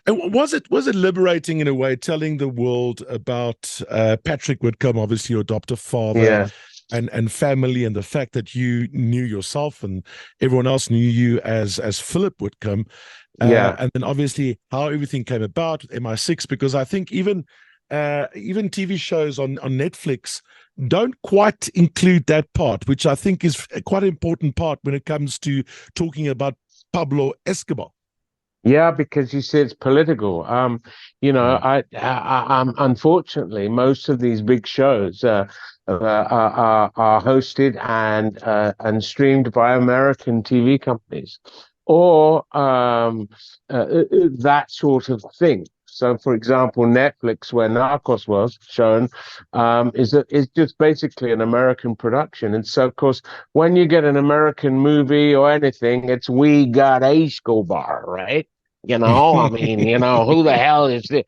And was it liberating in a way, telling the world about Patrick Whitcomb, obviously your adoptive father, Yeah, and family, and the fact that you knew yourself and everyone else knew you as Philip Whitcomb, yeah. and then obviously how everything came about with MI6, because I think even TV shows on Netflix don't quite include that part, which I think is quite an important part when it comes to talking about Pablo Escobar. Yeah, because you see, it's political. Mm. Unfortunately, most of these big shows are hosted and streamed by American TV companies, or that sort of thing. So, for example, Netflix, where Narcos was shown, is just basically an American production. And so, of course, when you get an American movie or anything, it's we got Escobar, right? I mean, who the hell is this?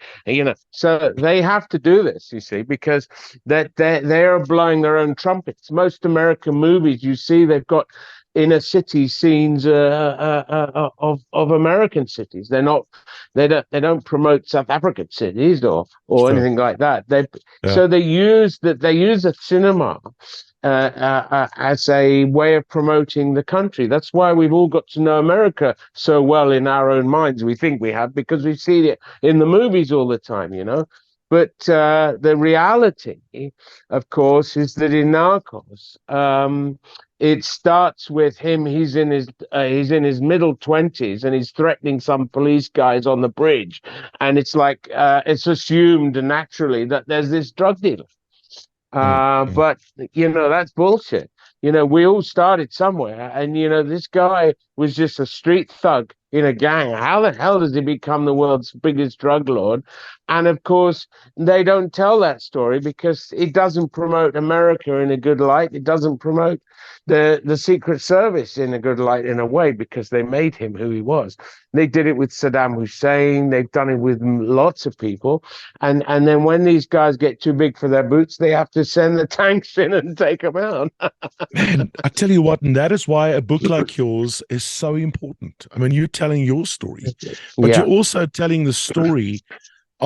So they have to do this, you see, because they're blowing their own trumpets. Most American movies, you see, they've got inner city scenes of American cities. They don't promote South African cities or So anything like that. They yeah. so they use the cinema as a way of promoting the country. That's why we've all got to know America so well in our own minds. We think we have because we've seen it in the movies all the time. But the reality, of course, is that in Narcos, it starts with him. He's in his middle 20s and he's threatening some police guys on the bridge, and it's like it's assumed naturally that there's this drug dealer. Mm, mm, But that's bullshit. We all started somewhere, and this guy was just a street thug in a gang. How the hell does he become the world's biggest drug lord? And of course, they don't tell that story because it doesn't promote America in a good light. It doesn't promote the Secret Service in a good light in a way because they made him who he was. They did it with Saddam Hussein. They've done it with lots of people. And then when these guys get too big for their boots, they have to send the tanks in and take them out. Man, I tell you what, and that is why a book like yours is so important. I mean, you're telling your story, but you're Yeah, also telling the story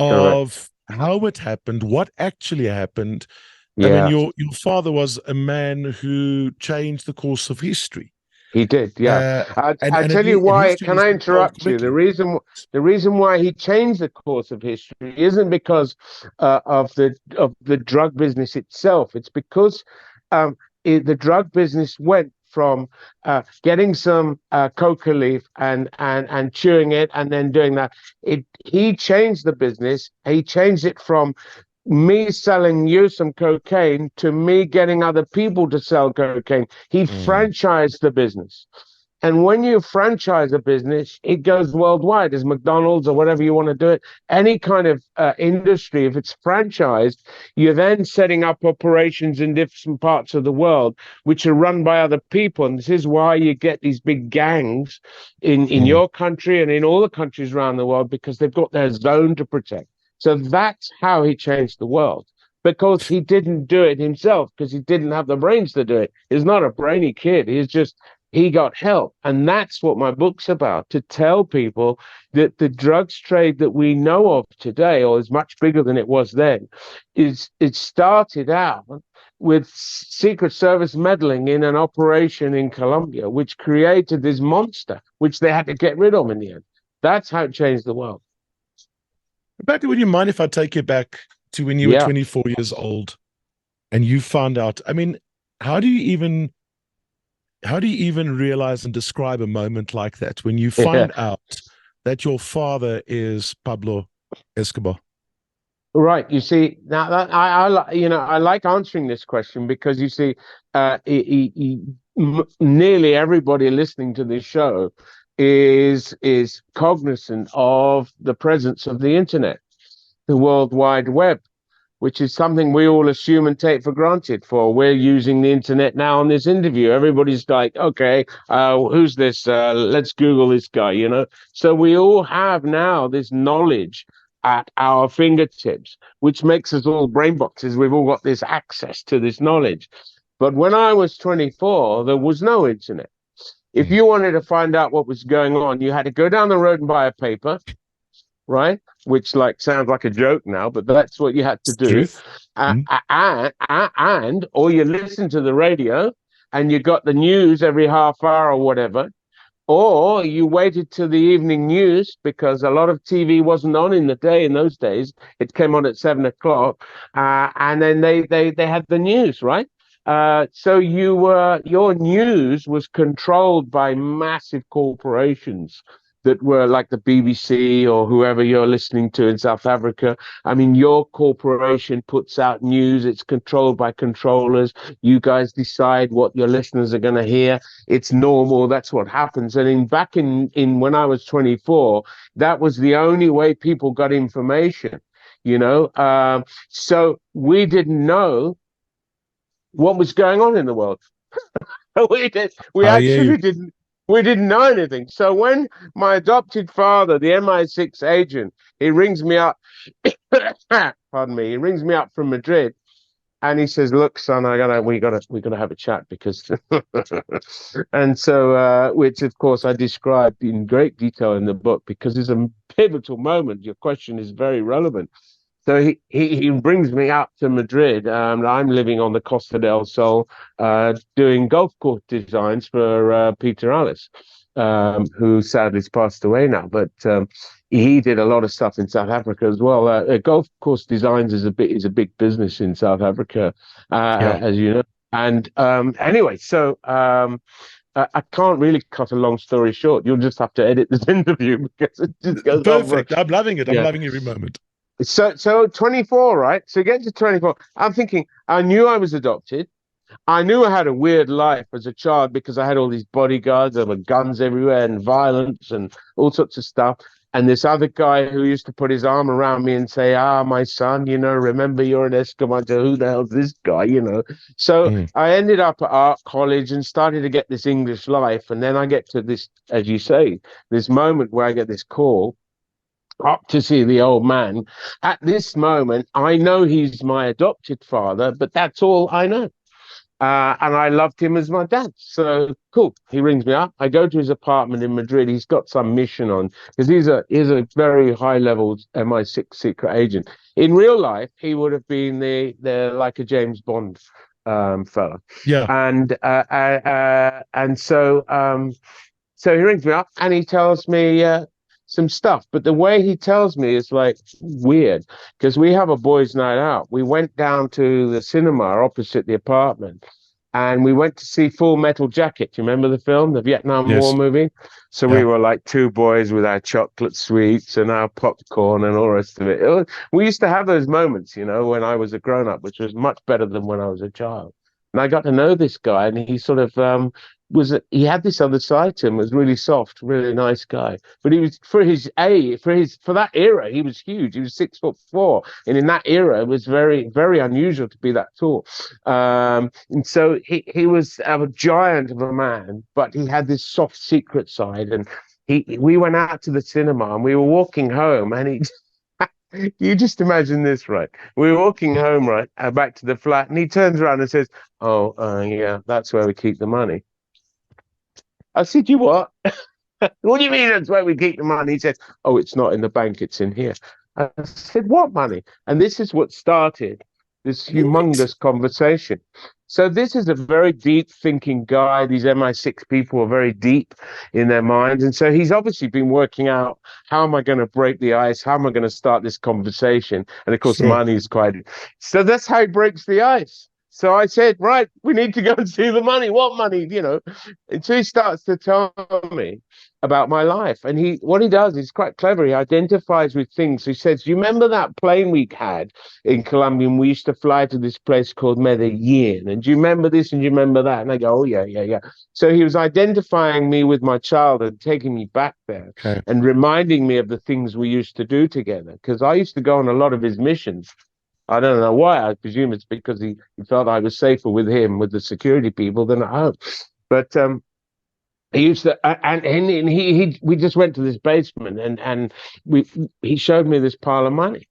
correct. of how it happened, what actually happened. I mean, Yeah, your father was a man who changed the course of history, he did. Yeah, uh, I tell you and why. history Can needs I to be told interrupt you? The quickly. reason the reason why he changed the course of history isn't because of the drug business itself. It's because um, the drug business went from getting some coca leaf and chewing it and then doing that. He changed the business. He changed it from me selling you some cocaine to me getting other people to sell cocaine. He Mm, franchised the business. And when you franchise a business, it goes worldwide as McDonald's or whatever you want to do it. Any kind of industry, if it's franchised, you're then setting up operations in different parts of the world, which are run by other people. And this is why you get these big gangs in mm, your country and in all the countries around the world because they've got their zone to protect. So that's how he changed the world because he didn't do it himself because he didn't have the brains to do it. He's not a brainy kid. He got help. And that's what my book's about, to tell people that the drugs trade that we know of today, or is much bigger than it was then, it started out with Secret Service meddling in an operation in Colombia, which created this monster, which they had to get rid of in the end. That's how it changed the world. Rebecca, would you mind if I take you back to when you were Yeah. 24 years old and you found out? I mean, how do you even how do you even realize and describe a moment like that when you Yeah. find out that your father is Pablo Escobar? Right. You see, now that I like answering this question because you see, nearly everybody listening to this show is cognizant of the presence of the internet, the World Wide Web, which is something we all assume and take for granted. For we're using the internet now on this interview. Everybody's like, okay, who's this? Let's Google this guy. So we all have now this knowledge at our fingertips, which makes us all brain boxes. We've all got this access to this knowledge. But when I was 24, there was no internet. If Mm, you wanted to find out what was going on, you had to go down the road and buy a paper. right? Which like sounds like a joke now, but that's what you had to do. Truth. Mm. Or you listen to the radio and you got the news every half hour or whatever, or you waited till the evening news because a lot of TV wasn't on in the day in those days. It came on at 7 o'clock, and then they had the news, right? So your news was controlled by massive corporations that were like the BBC or whoever you're listening to in South Africa. I mean, your corporation puts out news. It's controlled by controllers. You guys decide what your listeners are going to hear. It's normal. That's what happens. And back in when I was 24, that was the only way people got information. So we didn't know what was going on in the world. we did. We I hear you. actually didn't. We didn't know anything. So when my adopted father, the MI6 agent, he rings me up. Pardon me. He rings me up from Madrid. And he says, "Look, son, we gotta have a chat because," and so, which of course I described in great detail in the book because it's a pivotal moment. Your question is very relevant. So he brings me up to Madrid. I'm living on the Costa del Sol, doing golf course designs for Peter Alice, who sadly has passed away now. But he did a lot of stuff in South Africa as well. Golf course designs is a big business in South Africa, Yeah. as you know. And anyway, so I can't really cut a long story short. You'll just have to edit this interview because it just goes on. Perfect. I'm loving it. I'm Yeah. loving every moment. So 24, right? So get to 24. I'm thinking, I knew I was adopted. I knew I had a weird life as a child because I had all these bodyguards, there were guns everywhere and violence and all sorts of stuff. And this other guy who used to put his arm around me and say, my son, remember you're an Escobar. Who the hell's this guy, So I ended up at art college and started to get this English life. And then I get to this, as you say, this moment where I get this call up to see the old man. At this moment, I know he's my adopted father, but that's all I know. And I loved him as my dad. So cool. He rings me up. I go to his apartment in Madrid. He's got some mission on because he's a very high level MI6 secret agent. In real life, he would have been the like a James Bond fella. Yeah. And so he rings me up and he tells me some stuff. But the way he tells me is like weird because we have a boys' night out. We went down to the cinema opposite the apartment and we went to see Full Metal Jacket. You remember the film, the Vietnam War Yes. movie? So Yeah. we were like two boys with our chocolate sweets and our popcorn and all the rest of it. We used to have those moments, when I was a grown up, which was much better than when I was a child. And I got to know this guy, and he sort of he had this other side to him. Was really soft, really nice guy. But he was for that era, he was huge. He was 6'4", and in that era, it was very, very unusual to be that tall. And so he was a giant of a man, but he had this soft secret side. And we went out to the cinema, and we were walking home, and he. You just imagine this, right? We were walking home, right, back to the flat, and he turns around and says, "Oh, yeah, that's where we keep the money." I said, "You what? What do you mean that's where we keep the money?" He said, "Oh, it's not in the bank, it's in here." I said, "What money?" And this is what started this humongous conversation. So this is a very deep thinking guy. These MI6 people are very deep in their minds. And so he's obviously been working out, how am I going to break the ice? How am I going to start this conversation? And of course, Sure. money is quite... So that's how he breaks the ice. So I said, right, we need to go and see the money. What money? And so he starts to tell me about my life. And what he does is quite clever. He identifies with things. He says, "You remember that plane we had in Colombia? And we used to fly to this place called Medellin. And do you remember this? And do you remember that?" And I go, "Oh, yeah, yeah, yeah." So he was identifying me with my childhood, taking me back there and reminding me of the things we used to do together. Because I used to go on a lot of his missions. I don't know why. I presume it's because he felt I was safer with him, with the security people, than at home. But he used to, and we just went to this basement, and he showed me this pile of money,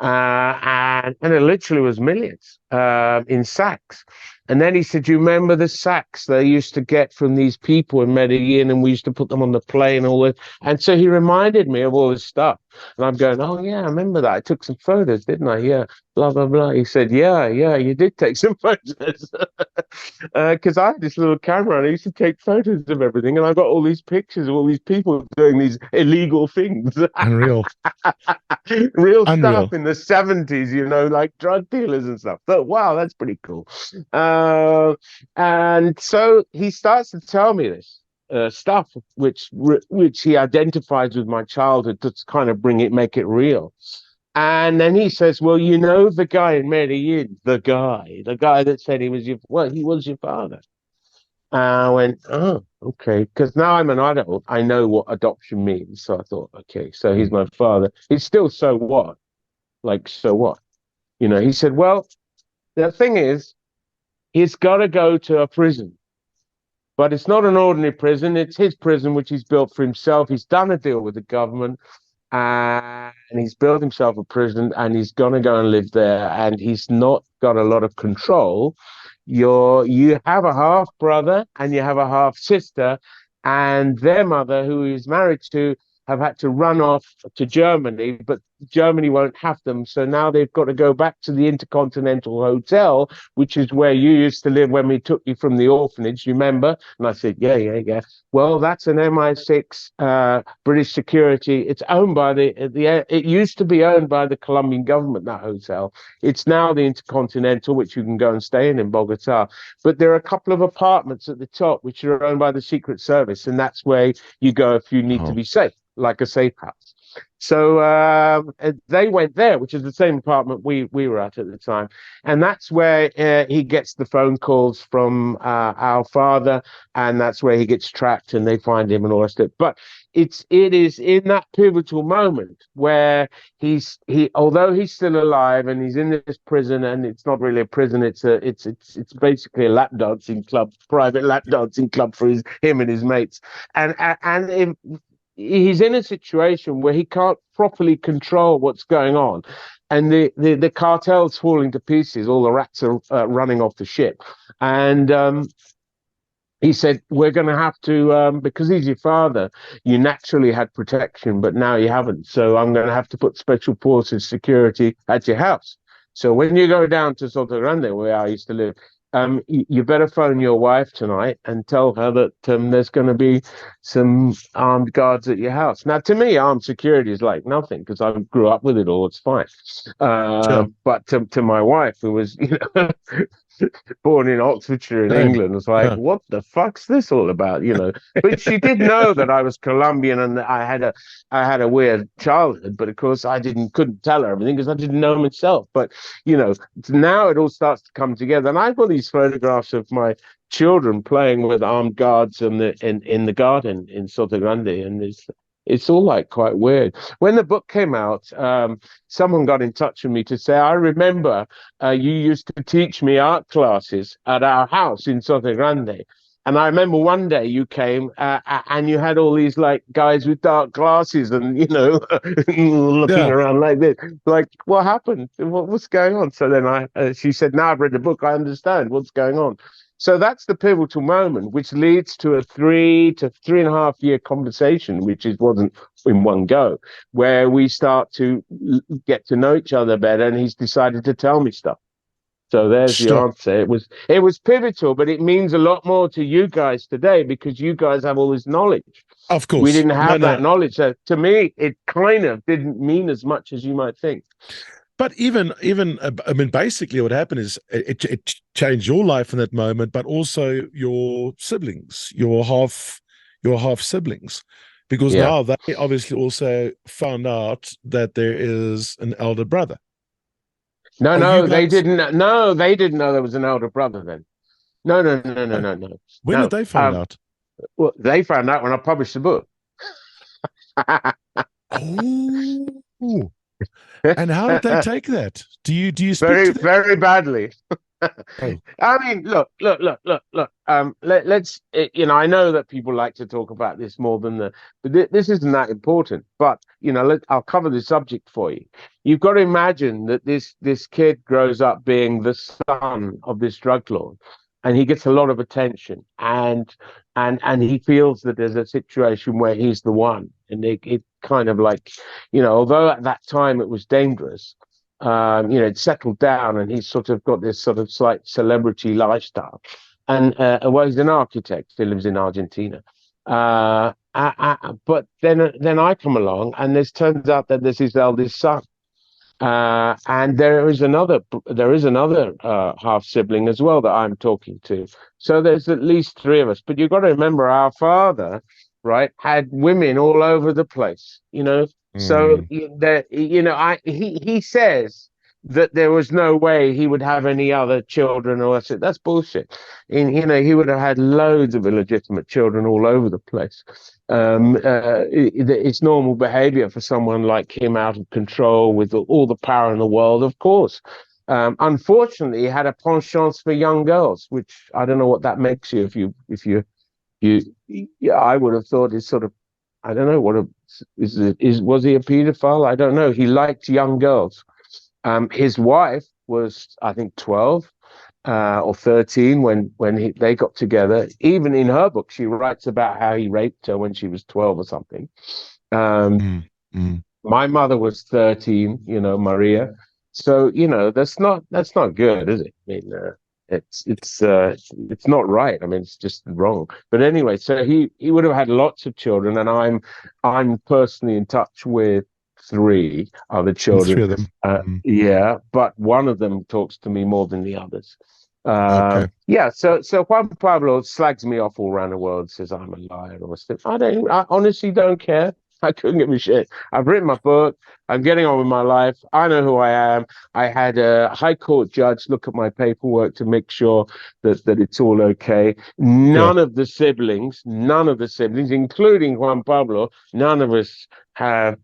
and it literally was millions. in sacks. And then he said, "You remember the sacks they used to get from these people in Medellin, and we used to put them on the plane and all that." And so he reminded me of all this stuff. And I'm going, "Oh yeah, I remember that. I took some photos, didn't I? Yeah, blah blah blah." He said, "Yeah, yeah, you did take some photos." Because I had this little camera and I used to take photos of everything, and I got all these pictures of all these people doing these illegal things. Unreal. Real stuff Unreal. in the 70s, like drug dealers and stuff. So, wow, that's pretty cool. And so he starts to tell me this stuff, which he identifies with my childhood to kind of make it real. And then he says, "Well, you know the guy in Medellin, the guy that said he was he was your father." I went, "Oh, okay." Because now I'm an adult, I know what adoption means. So I thought, okay, so he's my father. It's still so what? Like, so what? He said, "Well, the thing is, he's got to go to a prison, but it's not an ordinary prison. It's his prison, which he's built for himself. He's done a deal with the government, and he's built himself a prison, and he's going to go and live there, and he's not got a lot of control. You have a half brother and you have a half sister, and their mother, who he's married to, have had to run off to Germany, but Germany won't have them. So now they've got to go back to the Intercontinental Hotel, which is where you used to live when we took you from the orphanage, you remember?" And I said, "Yeah, yeah, yeah." "Well, that's an MI6 British security. It's owned by it used to be owned by the Colombian government, that hotel. It's now the Intercontinental, which you can go and stay in Bogota. But there are a couple of apartments at the top, which are owned by the Secret Service. And that's where you go if you need to Oh, be safe, like a safe house." So they went there, which is the same apartment we were at the time. And that's where he gets the phone calls from our father. And that's where he gets tracked and they find him and all that stuff. But it is in that pivotal moment where although he's still alive and he's in this prison, and it's not really a prison, it's basically a lap dancing club, private lap dancing club for him and his mates. And if, he's in a situation where he can't properly control what's going on, and the cartel's falling to pieces. All the rats are running off the ship, and he said, "We're going to have to, because he's your father, you naturally had protection, but now you haven't. So I'm going to have to put special forces security at your house. So when you go down to Soto Grande, where I used to live, you better phone your wife tonight and tell her that there's going to be some armed guards at your house." Now, to me, armed security is like nothing because I grew up with it all. It's fine. sure. But to my wife, who was, born in Oxfordshire in Same. England, was like, Yeah. "What the fuck's this all about?" But she did know that I was Colombian and that I had a weird childhood, but of course I couldn't tell her everything because I didn't know myself. But now it all starts to come together, and I've got these photographs of my children playing with armed guards in the garden in Soto Grande, and it's all like quite weird. When the book came out, someone got in touch with me to say, "I remember you used to teach me art classes at our house in Soto Grande." And I remember one day you came and you had all these like guys with dark glasses and, looking Yeah. around like this. Like, what happened? What's going on? So then she said, "Now I've read the book, I understand what's going on." So that's the pivotal moment, which leads to a 3 to 3.5 year conversation, wasn't in one go, where we start to get to know each other better. And he's decided to tell me stuff. So there's the Sure. answer. It was pivotal, but it means a lot more to you guys today because you guys have all this knowledge. Of We course. didn't No, have that no. knowledge. So to me, it kind of didn't mean as much as you might think. But even I mean, basically, what happened is it changed your life in that moment, but also your siblings, your half siblings, because Yeah. now they obviously also found out that there is an elder brother. No, Are you no, they guys? didn't. No, they didn't know there was an elder brother then. No, no, no, no, uh, no, no, When did no. they find out? Well, they found out when I published the book. Oh, and how did they take that? Do you speak Very, to them? very badly. Oh, I mean, look. Let's. I know that people like to talk about this more than but this isn't that important. But I'll cover the subject for you. You've got to imagine that this kid grows up being the son of this drug lord, and he gets a lot of attention, and he feels that there's a situation where he's the one, and it kind of like, although at that time it was dangerous. It's settled down, and he's sort of got this sort of slight celebrity lifestyle. And well, he's an architect. He lives in Argentina. But then I come along, and this turns out that this is his eldest son. And there is another half sibling as well that I'm talking to. So there's at least three of us. But you've got to remember, our father, right, had women all over the place. So mm, that he says that there was no way he would have any other children, or that's bullshit. And he would have had loads of illegitimate children all over the place. It's normal behavior for someone like him, out of control with all the power in the world, of course. Unfortunately, he had a penchant for young girls, which I don't know what that makes you. You yeah, I would have thought is sort of, I don't know what was he a pedophile? I don't know. He liked young girls. His wife was, I think, 12 or 13 when they got together. Even in her book, she writes about how he raped her when she was 12 or something. Um, mm, mm. my mother was 13, Maria. So, that's not good, is it? I mean, it's not right. I mean, it's just wrong. But anyway, so he would have had lots of children, and I'm personally in touch with three other children. Three of them. Mm. Yeah, but one of them talks to me more than the others. Okay. Yeah, so Juan Pablo slags me off all around the world, says I'm a liar or stuff. I honestly don't care. I couldn't give a shit. I've written my book. I'm getting on with my life. I know who I am. I had a high court judge look at my paperwork to make sure that it's all okay. Sure. None of the siblings, including Juan Pablo, none of us have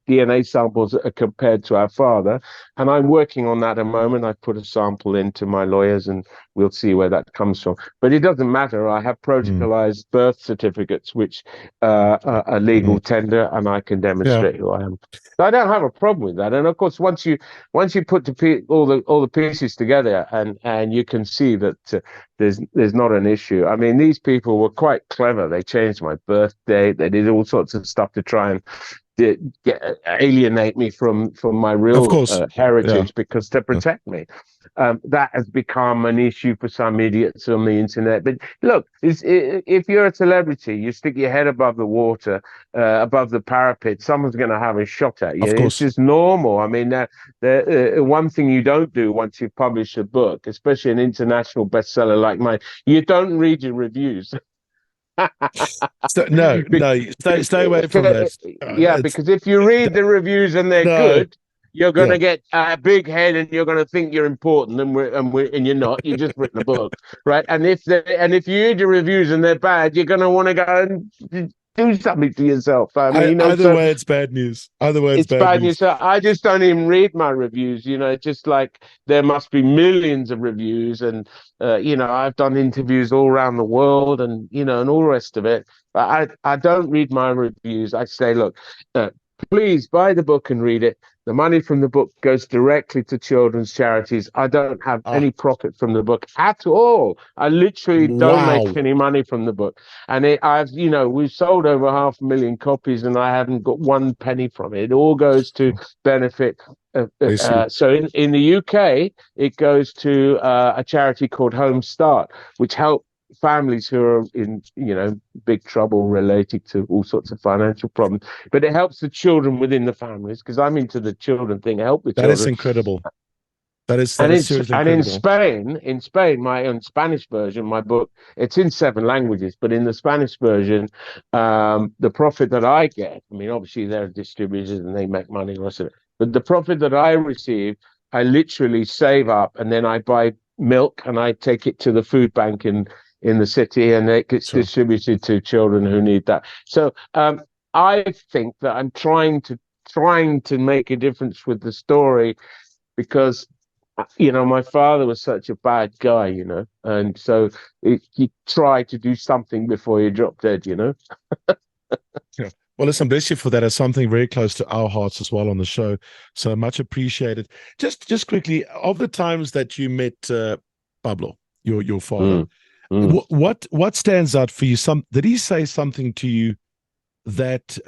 DNA samples that are compared to our father. And I'm working on that at the moment. I put a sample into my lawyers, and we'll see where that comes from. But it doesn't matter. I have Mm. protocolized birth certificates, which are Mm. legal tender, and I can Yeah. demonstrate who I am. So I don't have a problem with that. And of course, once you put all the pieces together, and you can see that there's not an issue. I mean, these people were quite clever. They changed my birthday. They did all sorts of stuff to try and alienate me from my Of real course. Yeah. heritage, because to protect me. That has become an issue for some idiots on the internet. But look, if you're a celebrity, you stick your head above the water, above the parapet, someone's going to have a shot at you. Of It's course. just normal. I mean, one thing you don't do once you've published a book, especially an international bestseller like mine, you don't read your reviews. No, no. Stay away from that. Yeah, It's because if you read the reviews and they're no. good, you're going Yeah. to get a big head, and you're going to think you're important, and you're not. You just written a book, right? And if you read the reviews and they're bad, you're going to want to go and do something to yourself. I mean, Either so way, it's bad news. Either way, it's it's bad bad news. news. So I just don't even read my reviews. Just like there must be millions of reviews, and I've done interviews all around the world, and all the rest of it. But I don't read my reviews. I say, look, uh, please buy the book and read it. The money from the book goes directly to children's charities. I don't have Ah, any profit from the book at all. I literally don't make wow. any money from the book. And we've sold over 500,000 copies, and I haven't got one penny from it. It all goes to benefit. Bless you. So in the UK, it goes to a charity called Home Start, which help families who are in big trouble related to all sorts of financial problems. But it helps the children within the families, because I'm into the children thing. Help the That is children. incredible. That And is it's seriously and in incredible. Spain, my own Spanish version, my book, it's in 7 languages, but in the Spanish version, the profit that I get, I mean, obviously they're distributors and they make money, rest of it, but the profit that I receive, I literally save up, and then I buy milk and I take it to the food bank in the city, and it gets Sure. distributed to children who need that. So I think that I'm trying to make a difference with the story, because my father was such a bad guy, and so he tried to do something before he dropped dead. Yeah. Well, listen, bless you for that. It's something very close to our hearts as well on the show. So much appreciated. Just quickly, of the times that you met Pablo, your father, Mm, mm. what stands out for you? Did he say something to you that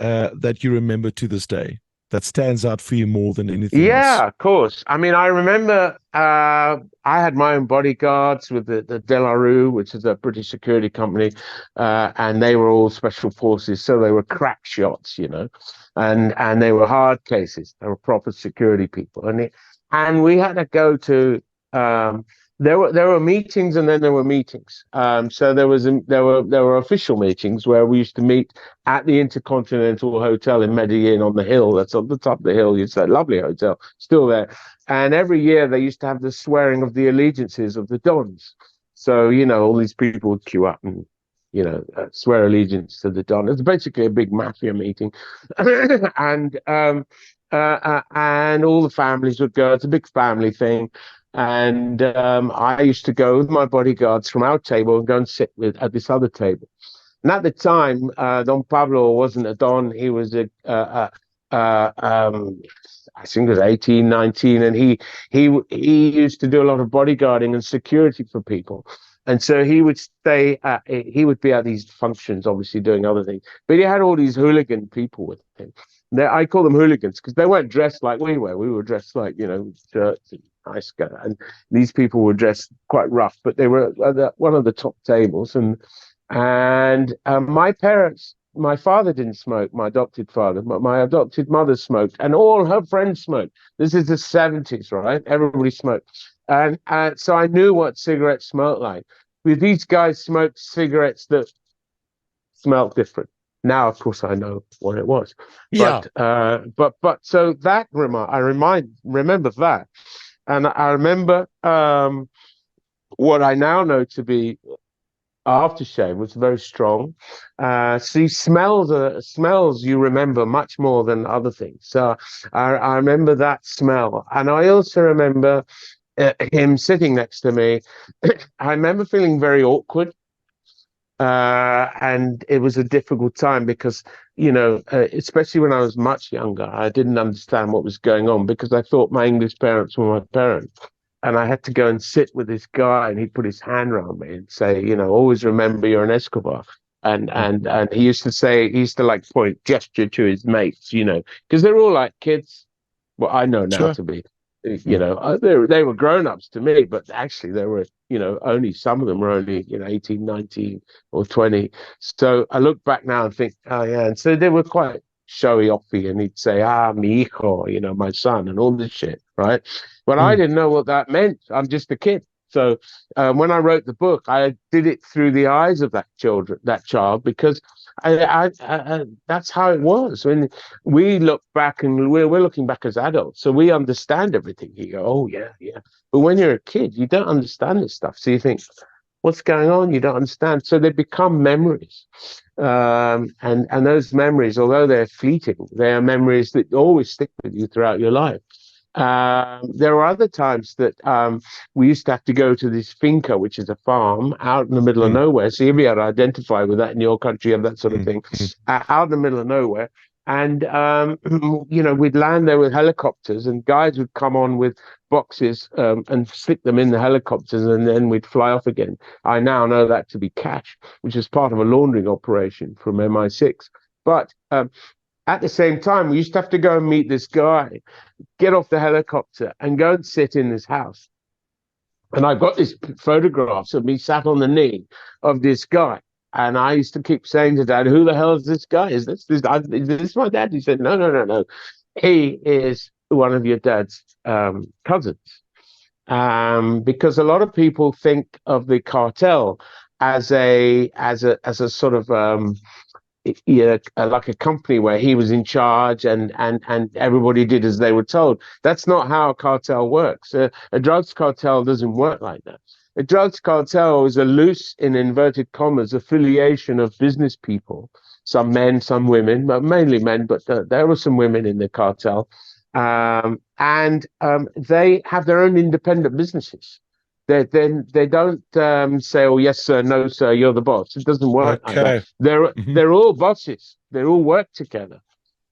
you remember to this day that stands out for you more than anything else? Yeah, of course. I mean, I remember I had my own bodyguards with the De La Rue, which is a British security company, and they were all special forces, so they were crack shots, and they were hard cases. They were proper security people, and we had to go to um, there were meetings and then there were meetings. So there were official meetings where we used to meet at the Intercontinental Hotel in Medellin on the hill. That's on the top of the hill. It's a lovely hotel, still there. And every year they used to have the swearing of the allegiances of the Dons. So, all these people would queue up and, swear allegiance to the Don. It's basically a big mafia meeting. And all the families would go. It's a big family thing. And I used to go with my bodyguards from our table and go and sit at this other table. And at the time, Don Pablo wasn't a Don. He was I think it was 18, 19, and he used to do a lot of bodyguarding and security for people. And so he would be at these functions, obviously doing other things. But he had all these hooligan people with him. I call them hooligans because they weren't dressed like we were. We were dressed like, shirts and nice guy. And these people were dressed quite rough, but they were at one of the top tables. And my father didn't smoke, my adopted father, but my adopted mother smoked, and all her friends smoked. This is the 70s, right? Everybody smoked. And so I knew what cigarettes smelled like. But these guys smoked cigarettes that smelled different. Now, of course, I know what it was. Yeah. But so that remark, remember that. And I remember what I now know to be aftershave was very strong. See, smells you remember much more than other things. So I remember that smell, and I also remember him sitting next to me. I remember feeling very awkward, and it was a difficult time because especially when I was much younger, I didn't understand what was going on because I thought my English parents were my parents. And I had to go and sit with this guy, and he put his hand around me and say, always remember you're an Escobar. And he used to like point gesture to his mates, because they're all like kids. Well, I know now Sure. to be, they were grown-ups to me, but actually they were, only some of them were only, 18, 19 or 20. So I look back now and think, oh yeah. And so they were quite showy offy, and he'd say, mi hijo, my son, and all this shit, right? But I Mm. didn't know what that meant. I'm just a kid. So when I wrote the book, I did it through the eyes of that child, because that's how it was. When we look back, and we're looking back as adults, so we understand everything. You go, oh yeah, yeah. But when you're a kid, you don't understand this stuff. So you think, what's going on? You don't understand. So they become memories. And those memories, although they're fleeting, they are memories that always stick with you throughout your life. There were other times that we used to have to go to this finca, which is a farm out in the middle of Mm. nowhere. So you'll be able to identify with that in your country and that sort of Mm. thing, Mm. out in the middle of nowhere. And, we'd land there with helicopters, and guys would come on with boxes and stick them in the helicopters, and then we'd fly off again. I now know that to be cash, which is part of a laundering operation from MI6. But at the same time, we used to have to go and meet this guy, get off the helicopter, and go and sit in this house. And I've got these photographs of me sat on the knee of this guy. And I used to keep saying to Dad, "Who the hell is this guy? Is this my dad?" He said, "No, no, no, no. He is one of your dad's cousins." Because a lot of people think of the cartel as a sort of like a company where he was in charge, and everybody did as they were told. That's not how a cartel works. A drugs cartel doesn't work like that. A drugs cartel is a loose, in inverted commas, affiliation of business people, some men, some women, but mainly men, but there were some women in the cartel. And they have their own independent businesses. They don't say, "Oh, yes, sir, no, sir, you're the boss." It doesn't work like that. Okay. Hmm. They're all bosses. They all work together.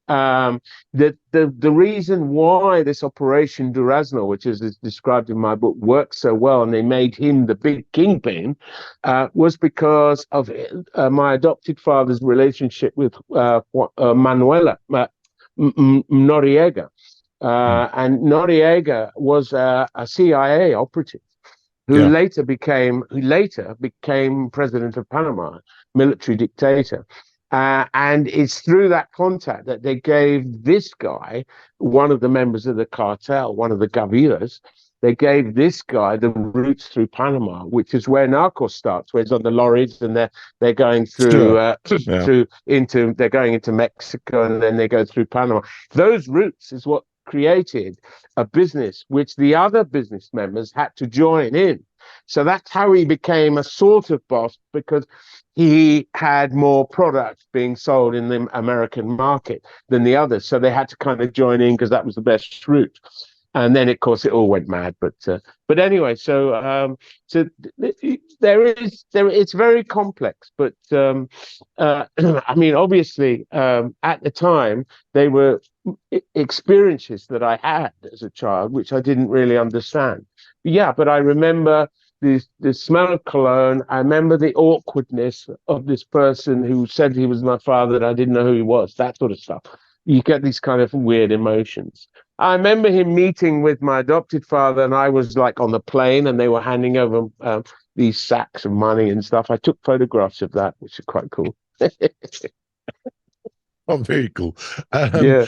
The reason why this Operation Durazno, which is described in my book, worked so well, and they made him the big kingpin, was because of my adopted father's relationship with Manuela Noriega. And Noriega was a CIA operative Yeah. who later became president of Panama, military dictator. And it's through that contact that they gave this guy, one of the members of the cartel, one of the Gaviras, they gave this guy the routes through Panama, which is where Narcos starts, where it's on the lorries and they're going through Sure. Yeah. they're going into Mexico and then they go through Panama. Those routes is what created a business which the other business members had to join in. So that's how he became a sort of boss, because he had more products being sold in the American market than the others. So they had to kind of join in because that was the best route. And then, of course, it all went mad. But anyway, so it's very complex. But I mean, obviously, at the time, they were experiences that I had as a child, which I didn't really understand. Yeah, but I remember the smell of cologne. I remember the awkwardness of this person who said he was my father, and I didn't know who he was. That sort of stuff. You get these kind of weird emotions. I remember him meeting with my adopted father, and I was like on the plane, and they were handing over these sacks of money and stuff. I took photographs of that, which is quite cool. Oh, very cool. Yeah.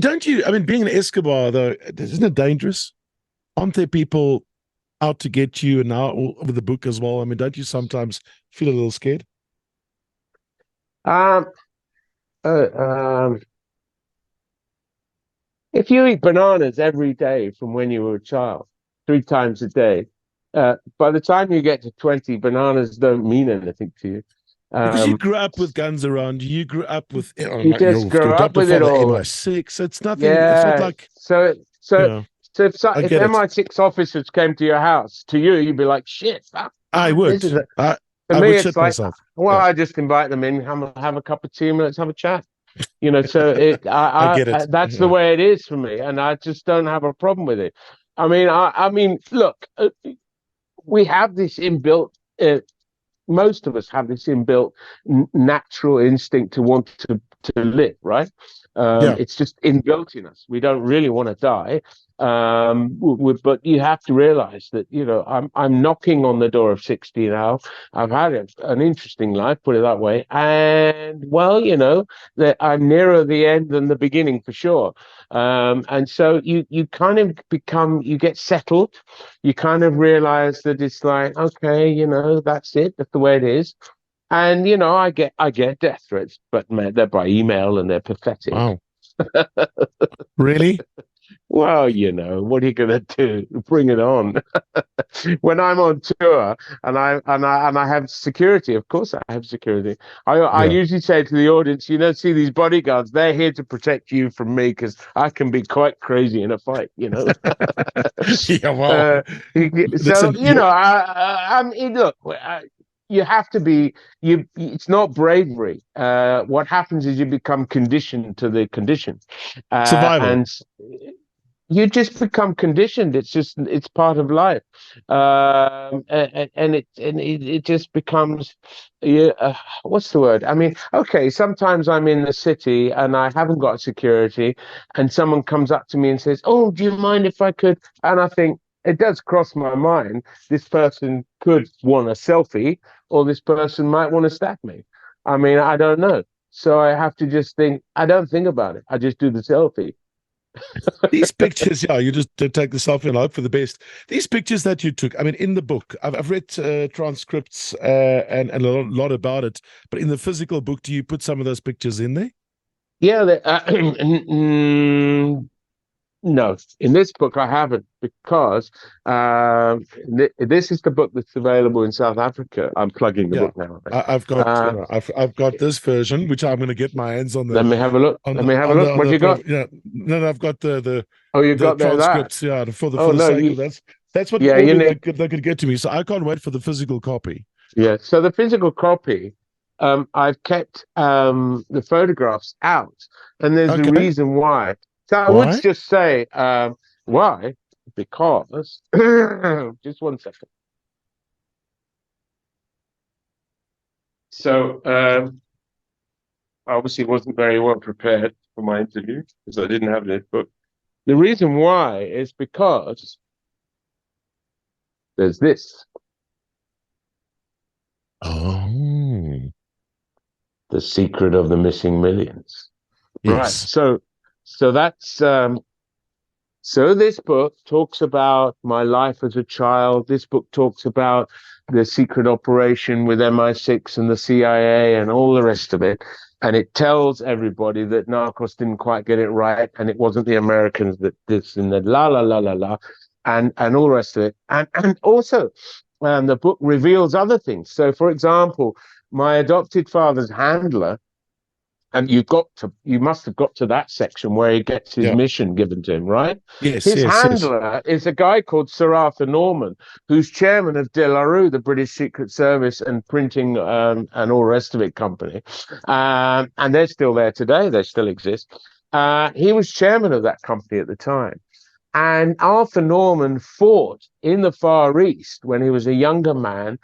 Don't you? I mean, being an Escobar, though, isn't it dangerous? Aren't there people out to get you, and now with the book as well? I mean, don't you sometimes feel a little scared? Um, uh, um, if you eat bananas every day from when you were a child, 3 times a day, by the time you get to 20, bananas don't mean anything to you. Because you Um, grew up with guns around you grew up with, oh, you not just your grow up adopted with it father, all. MI6. It's nothing. It's not Yeah. like, So you so know, I if get it. MI6 officers came to your house, to you, you'd be like, shit, I would. this is a, I to I me, would it's shit like, myself. well, Yeah, I just invite them in, have a cup of tea, and let's have a chat. So I get it. that's the Yeah. way it is for me, and I just don't have a problem with it. I mean, look, we have this inbuilt. Most of us have this inbuilt natural instinct to want to live, right? Yeah. It's just inbuilt in us. We don't really want to die, but you have to realize that I'm knocking on the door of 60 now. I've had an interesting life, put it that way, and well, that I'm nearer the end than the beginning for sure. And so you kind of you get settled. You kind of realize that it's like, okay, that's it. That's the way it is. And I get death threats, but man, they're by email and they're pathetic. Wow. Really? Well, what are you gonna do? Bring it on. When I'm on tour and I have security, of course I have security. I Yeah. usually say to the audience, see these bodyguards, they're here to protect you from me because I can be quite crazy in a fight. Yeah. Wow. Uh, so Listen, you. I mean, look, you have to be you. It's not bravery. What happens is you become conditioned to the condition, Survival. and you just become conditioned. It's part of life, and it just becomes, yeah. What's the word? I mean, okay. Sometimes I'm in the city and I haven't got security, and someone comes up to me and says, "Oh, do you mind if I could?" And I think it does cross my mind. This person could want a selfie, or this person might want to stab me. I mean, I don't know. So I have to just think. I don't think about it. I just do the selfie. These pictures, yeah, you just take the selfie and hope for the best. These pictures that you took, I mean, in the book, I've read transcripts and a lot about it, but in the physical book, do you put some of those pictures in there? Yeah, No, in this book I haven't, because this is the book that's available in South Africa. I'm plugging the Yeah, book now. I've got Uh, I've got this version, which I'm going to get my hands on Let me have a look. Let me have a look. on What the you got? yeah. No, I've got Oh, you the got there that. transcripts. Yeah, Oh for the no, sake of you. that's what Yeah, you order need. they could get to me. So I can't wait for the physical copy. Yeah. So the physical copy, I've kept the photographs out, and there's a Okay, reason why. So I would why? just say why? Because just one second. So I obviously wasn't very well prepared for my interview because I didn't have this book. The reason why is because there's this, Oh, the secret of the missing millions. Right. yes, So that's so this book talks about my life as a child. This book talks about the secret operation with MI6 and the CIA and all the rest of it. And it tells everybody that Narcos didn't quite get it right, and it wasn't the Americans that did this and the la la la la la, and all the rest of it. And also, the book reveals other things. So, for example, my adopted father's handler, and you must have got to that section where he gets his yeah, mission given to him, right? yes, His yes, yes, handler is a guy called Sir Arthur Norman, who's chairman of De La Rue, the British Secret Service and printing and all the rest of it company. And they're still there today. They still exist. He was chairman of that company at the time. And Arthur Norman fought in the Far East when he was a younger man,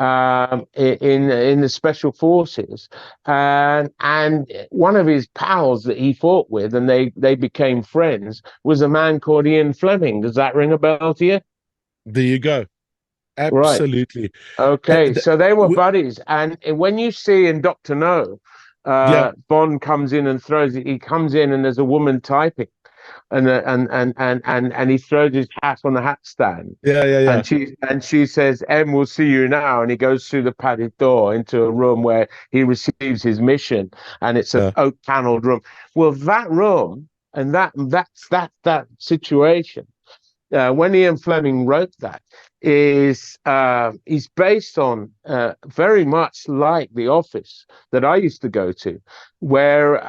in the special forces, and one of his pals that he fought with, and they became friends, was a man called Ian Fleming. Does that ring a bell to you? there you go. Right. Absolutely. Okay. The, So they were buddies, and when you see in Doctor No, yeah, Bond comes in and throws it. He comes in and there's a woman typing, and he throws his hat on the hat stand, yeah, yeah, yeah, and she says, "M will see you now," and he goes through the padded door into a room where he receives his mission, and it's an yeah. oak paneled room. Well, that room and that situation, when Ian Fleming wrote that, is based on very much like the office that I used to go to, where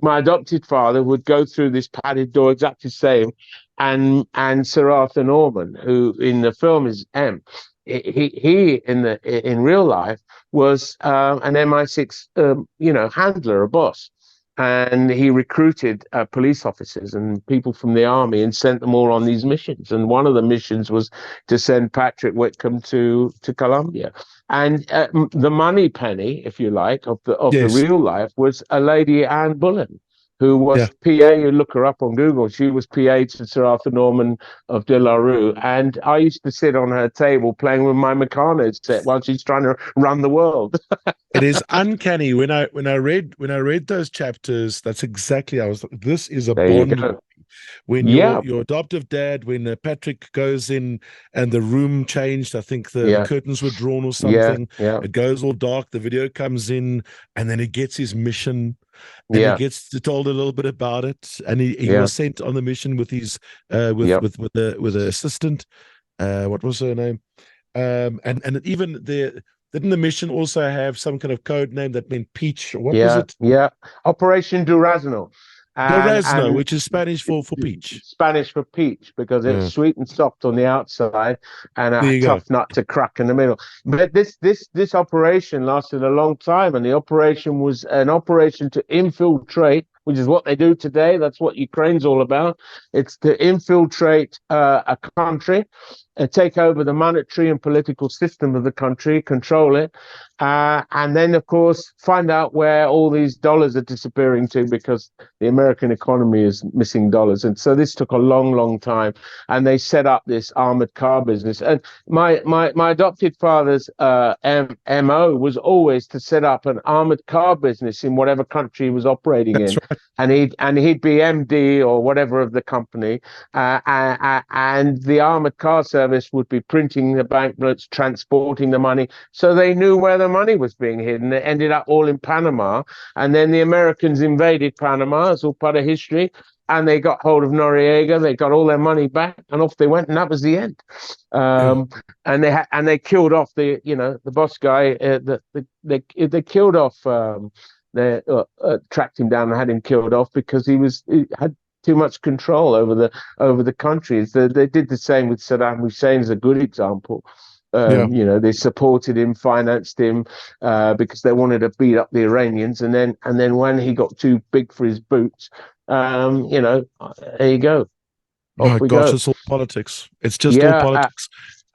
my adopted father would go through this padded door exactly the same, and Sir Arthur Norman, who in the film is M, he in real life was an MI6 handler, a boss, and he recruited police officers and people from the army and sent them all on these missions. And one of the missions was to send Patrick Whitcomb to Colombia. And the money penny, if you like, of the Yes, real life was a lady, Anne Bullen, who yeah. was PA. You look her up on Google. She was PA to Sir Arthur Norman of De La Rue, and I used to sit on her table playing with my Meccano set while she's trying to run the world. It is uncanny when I read those chapters. That's exactly I was. This is a There you Bond go. when Yeah, your adoptive dad, when Patrick goes in and the room changed, I think the yeah, curtains were drawn or yeah, something. yeah, It goes all dark. The video comes in, and then he gets his mission, and he yeah, gets told a little bit about it, and he yeah, was sent on the mission with his yeah, with the assistant. What was her name? And even the didn't the mission also have some kind of code name that meant peach? What was yeah, it? yeah. Operation Durazno, Durazno, and which is Spanish for peach. Spanish for peach, because it's Yeah. sweet and soft on the outside and There a you go. tough nut to crack in the middle. But this operation lasted a long time, and the operation was an operation to infiltrate, which is what they do today. That's what Ukraine's all about. It's to infiltrate a country, take over the monetary and political system of the country, control it, and then, of course, find out where all these dollars are disappearing to, because the American economy is missing dollars. And so this took a long, long time. And they set up this armored car business. And my adopted father's MO was always to set up an armored car business in whatever country he was operating That's in. right. And he'd be MD or whatever of the company, and the armored car service would be printing the banknotes, transporting the money, so they knew where the money was being hidden. It ended up all in Panama, and then the Americans invaded Panama. It's all part of history. and they got hold of Noriega. They got all their money back, and off they went, and that was the end. Yeah. And they killed off the boss guy. They killed off. They tracked him down and had him killed off because he had too much control over the countries. They did the same with Saddam Hussein, as a good example. Yeah. They supported him, financed him, because they wanted to beat up the Iranians. And then when he got too big for his boots, there you go. Oh Off we gosh, go. it's all politics. It's just all Yeah, politics.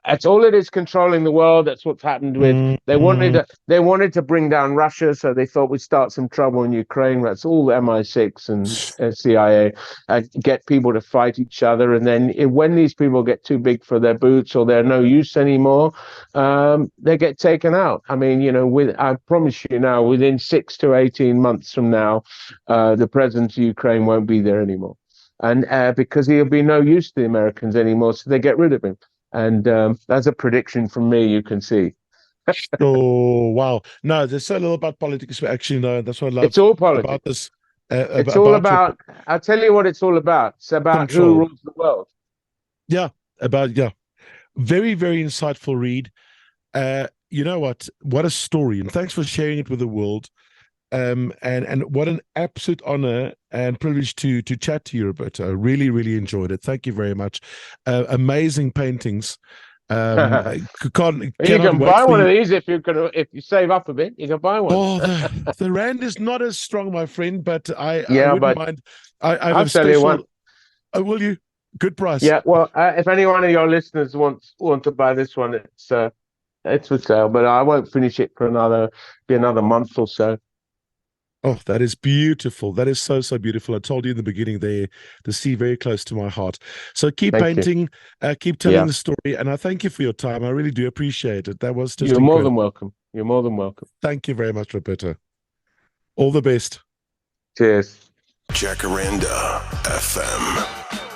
that's all it is, controlling the world. That's what's happened with. They Mm. wanted to bring down Russia, so they thought we'd start some trouble in Ukraine. That's all MI6 and CIA, get people to fight each other, and then when these people get too big for their boots or they're no use anymore, they get taken out. I mean, I promise you now, within 6 to 18 months from now, the president of Ukraine won't be there anymore, and because he'll be no use to the Americans anymore, so they get rid of him. And that's a prediction from me, you can see. Oh wow! No, there's so little about politics. But actually, no, that's what I It's love all about politics. this. It's all About your about, I'll tell you what it's all about. It's about who control. rules the world. Yeah, yeah. Very, very insightful read. You know what? What a story, and thanks for sharing it with the world. And what an absolute honor and privilege to chat to you, Roberto. I really, really enjoyed it. Thank you very much. Amazing paintings. You Cannot can wait buy for one of you. these if you save up a bit. You can buy one. Oh, the rand is not as strong, my friend, but I Yeah, wouldn't but mind. I have I'll a tell you one. special. Will you? Good price. Yeah, well, if any one of your listeners want to buy this one, it's for sale. But I won't finish it for another month or so. Oh, that is beautiful. That is so, so beautiful. I told you in the beginning there, the sea very close to my heart. So keep Thank you. painting, keep telling Yeah, the story, and I thank you for your time. I really do appreciate it. That was just you're more incredible. than welcome. You're more than welcome. Thank you very much, Roberto. All the best. Cheers. Jacaranda FM.